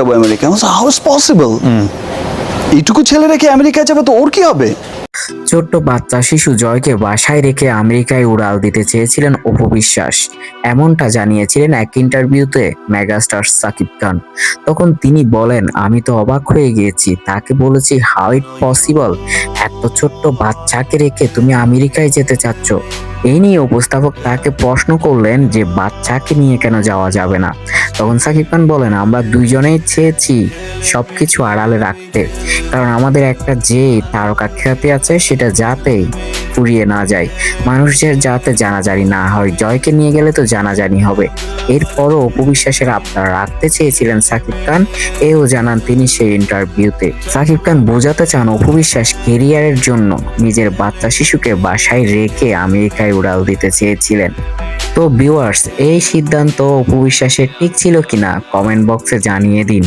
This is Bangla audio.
যাবো আমেরিকা। How is possible? এইটুকু ছেলে রেখে আমেরিকা যাবে তো ওর কি হবে? ছোট্ট বাচ্চা শিশু জয়কে বাসায় রেখে আমেরিকায় উড়াল দিতে চেয়েছিলেন অপু বিশ্বাস, এমনটা জানিয়েছিলেন এক ইন্টারভিউতে মেগাস্টার সাকিব খান। তখন তিনি বলেন, আমি তো অবাক হয়ে গিয়েছি, তাকে বলেছি হাউ ইট পসিবল, এত ছোট্ট বাচ্চাকে রেখে তুমি আমেরিকায় যেতে চাচ্ছ। এই নিয়ে উপস্থাপক তাকে প্রশ্ন করলেন যে বাচ্চাকে নিয়ে কেন যাওয়া যাবে না। তখন সাকিব খান বলেন, আমরা দুইজনেই চেয়েছি সবকিছু আড়ালে রাখতে, কারণ আমাদের একটা যে তারকা খ্যাতি আছে সেটা যাতে ফুরিয়ে না যায়, মানুষের যাতে জানাজানি না হয়। জয়কে নিয়ে গেলে তো জানাজানি হবে। এরপরও অপু বিশ্বাসের আবদার রাখতে চেয়েছিলেন সাকিব খান, এও জানান তিনি সেই ইন্টারভিউতে। সাকিব খান বোঝাতে চান অপু বিশ্বাস কেরিয়ারের জন্য নিজের বাচ্চা শিশুকে বাসায় রেখে আমেরিকায় উড়াল দিতে চেয়েছিলেন। তো ভিউয়ার্স, এই সিদ্ধান্ত অপু বিশ্বাসের ঠিক ছিল কিনা কমেন্ট বক্সে জানিয়ে দিন।